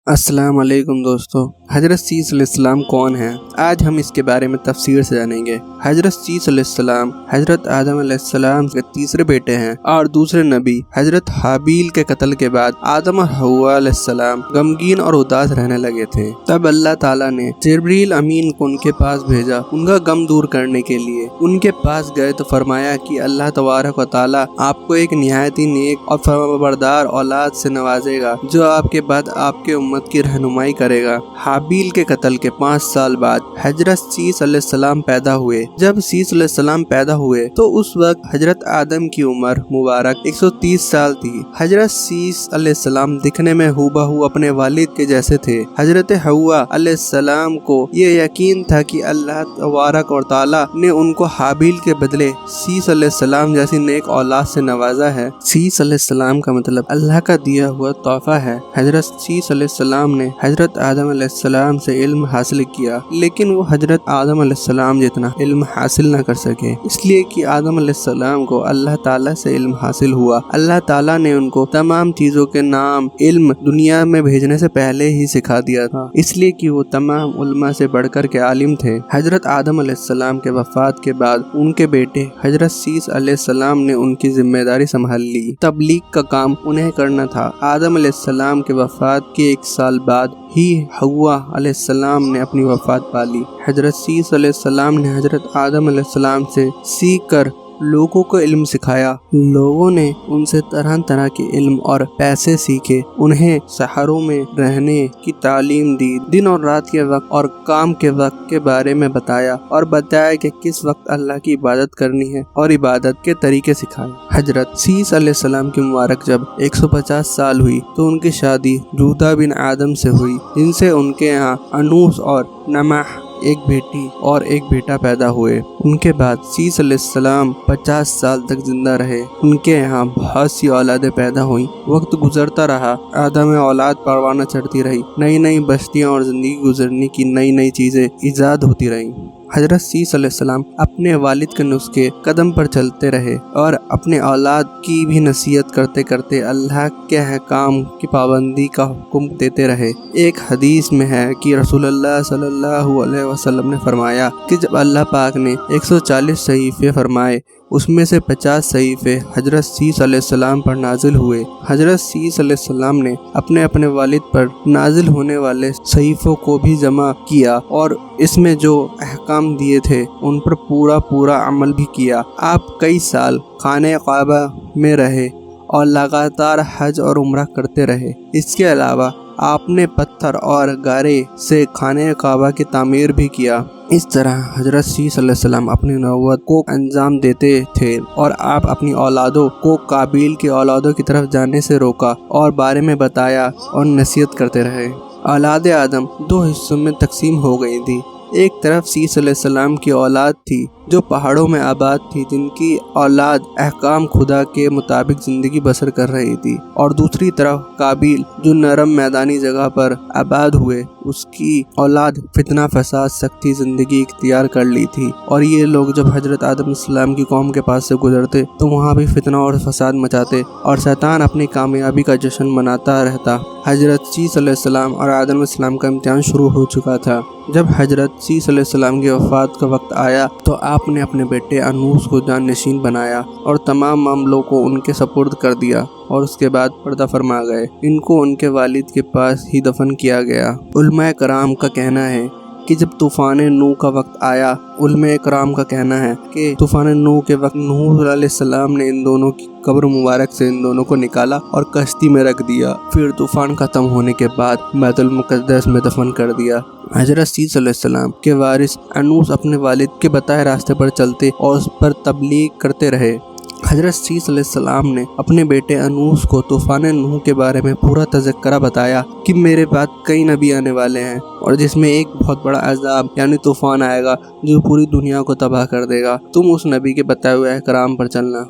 अस्सलाम वालेकुम दोस्तों। हज़रत सीस अलैहिस्सलाम कौन हैं? आज हम इसके बारे में तफसीर से जानेंगे। हज़रत सीस अलैहिस्सलाम हज़रत आदम अलैहिस्सलाम के तीसरे बेटे हैं और दूसरे नबी। हज़रत हाबील के कत्ल के बाद आदम और हव्वा अलैहिस्सलाम गमगीन और उदास रहने लगे थे। तब अल्लाह ताला ने जिब्रील अमीन को उनके पास भेजा उनका गम दूर करने के लिए। उनके पास गए तो फरमाया कि अल्लाह तबारक व तआला आपको एक निहायत ही नेक और फरमाबरदार औलाद से नवाजेगा जो आपके बाद आपके उम्मत की रहनुमाई करेगा। हाबील के कत्ल के 5 साल बाद हजरत सीस अलैहिस्सलाम पैदा हुए। जब सीस अलैहिस्सलाम पैदा हुए तो उस वक्त हजरत आदम की उम्र मुबारक 130 साल थी। हजरत सीस अलैहिस्सलाम दिखने में हूबहू अपने वालिद के जैसे थे। हजरत हव्वा अलैहिस्सलाम को ये यकीन था कि अल्लाह तबारक और ताला ने उनको हाबील के बदले सीस अलैहिस्सलाम जैसी नेक औलाद से नवाजा है। सीस अलैहिस्सलाम का मतलब अल्लाह का दिया हुआ तोहफा है। हजरत सीस अलैहिस्सलाम ने हजरत आदम अलैहिस्सलाम से इल्म हासिल किया, लेकिन वो हजरत आदम अलैहिस्सलाम जितना इल्म हासिल न कर सके, इसलिए कि आदम अलैहिस्सलाम को अल्लाह ताला से इल्म हासिल हुआ। अल्लाह ताला ने उनको तमाम चीजों के नाम इल्म दुनिया में भेजने से पहले ही सिखा दिया था, इसलिए कि वो तमाम उल्मा से बढ़कर के आलिम थे। हजरत आदम अलैहिस्सलाम के वफात के बाद उनके बेटे हजरत सीस अलैहिस्सलाम ने उनकी जिम्मेदारी संभाल ली। तबलीग का काम उन्हें करना था। आदम अलैहिस्सलाम के वफात के 1 साल बाद ही हव्वा अलैहिस्सलाम ने अपनी वफात पा ली। हजरत सीस अलैहिस्सलाम ने हजरत आदम अलैहिस्सलाम से सीख कर लोगों को इल्म सिखाया। लोगों ने उनसे तरह तरह के इल्म और पैसे सीखे। उन्हें शहरों में रहने की तालीम दी। दिन और रात के वक्त और काम के वक्त के बारे में बताया और बताया कि किस वक्त अल्लाह की इबादत करनी है और इबादत के तरीके सिखाए। हजरत सीस अलैहिस्सलाम की मुबारक जब 150 साल हुई तो उनकी शादी जूदा बिन आदम से हुई, जिनसे उनके यहाँ अनूस और नमाह एक बेटी और एक बेटा पैदा हुए। उनके बाद सीस अलैहिस्सलाम 50 साल तक जिंदा रहे। उनके यहाँ बहुत सी औलादें पैदा हुई। वक्त गुजरता रहा, आदम औलाद परवाना चढ़ती रही। नई नई बस्तियाँ और जिंदगी गुजरने की नई नई चीजें इजाद होती रहीं। हजरत सीस अलैहिस्सलाम अपने वालिद के नुस्खे कदम पर चलते रहे और अपने औलाद की भी नसीहत करते करते अल्लाह के अहकाम की पाबंदी का हुक्म देते रहे। एक हदीस में है कि रसूलुल्लाह सल्लल्लाहु अलैहि वसल्लम ने फरमाया कि जब अल्लाह पाक ने 140 सहीफे फरमाए, उसमें से 50 सहीफे हजरत सीस अलैहिस्सलाम पर नाजिल हुए। हजरत सीस अलैहिस्सलाम ने अपने अपने वालिद पर नाजिल होने वाले सहीफों को भी जमा किया और इसमें जो अहकाम दिए थे उन पर पूरा अमल भी किया। आप कई साल खाने काबा में रहे और लगातार हज और उम्रा करते रहे। इसके अलावा आपने पत्थर और गारे से खाने काबा की तामीर भी किया। इस तरह हजरत सीस अलैहिस्सलाम अपनी नबूवत को अंजाम देते थे और आप अपनी औलादों को काबिल की औलादों की तरफ जाने से रोका और बारे में बताया और नसीहत करते रहे। औलाद आदम 2 हिस्सों में तकसीम हो गई थी। एक तरफ सीस अलैहिस्सलाम की औलाद थी जो पहाड़ों में आबाद थी, जिनकी औलाद अहकाम खुदा के मुताबिक जिंदगी बसर कर रही थी, और दूसरी तरफ काबिल जो नरम मैदानी जगह पर आबाद हुए, उसकी औलाद फितना फसाद सख्ती जिंदगी इख्तियार कर ली थी। और ये लोग जब हजरत आदम इस्लाम की कौम के पास से गुजरते तो वहाँ भी फितना और फसाद मचाते और शैतान अपनी कामयाबी का जश्न मनाता रहता। हजरत सीस अलैहिस्सलाम और आदम इस्लाम का इम्तिहान शुरू हो चुका था। जब हजरत सीस अलैहिस्सलाम की वफ़ात का वक्त आया तो आपने अपने बेटे अनूस को जाननशीन बनाया और तमाम मामलों को उनके सपुर्द कर दिया और उसके बाद पर्दा फरमा गए। इनको उनके वालिद के पास ही दफन किया गया। उलमाए कराम का कहना है कि जब तूफ़ान नूह का वक्त आया, उलमाए कराम का कहना है कि तूफ़ान नूह के वक्त नूह अलैहिस्सलाम ने इन दोनों की कब्र मुबारक से इन दोनों को निकाला और कश्ती में रख दिया। फिर तूफ़ान खत्म होने के बाद बैतुल मुक़द्दस में दफन कर दिया। हजरत सीस अलैहिस्सलाम के वारिस अनूस अपने वालिद के बताए रास्ते पर चलते और उस पर तबलीग करते रहे। हजरत सीस अलैहिस्सलाम ने अपने बेटे अनूस को तूफ़ान नूह के बारे में पूरा तज़क्रा बताया कि मेरे बाद कई नबी आने वाले हैं और जिसमें एक बहुत बड़ा अज़ाब यानी तूफ़ान आएगा जो पूरी दुनिया को तबाह कर देगा। तुम उस नबी के बताए हुए अहकाम पर चलना।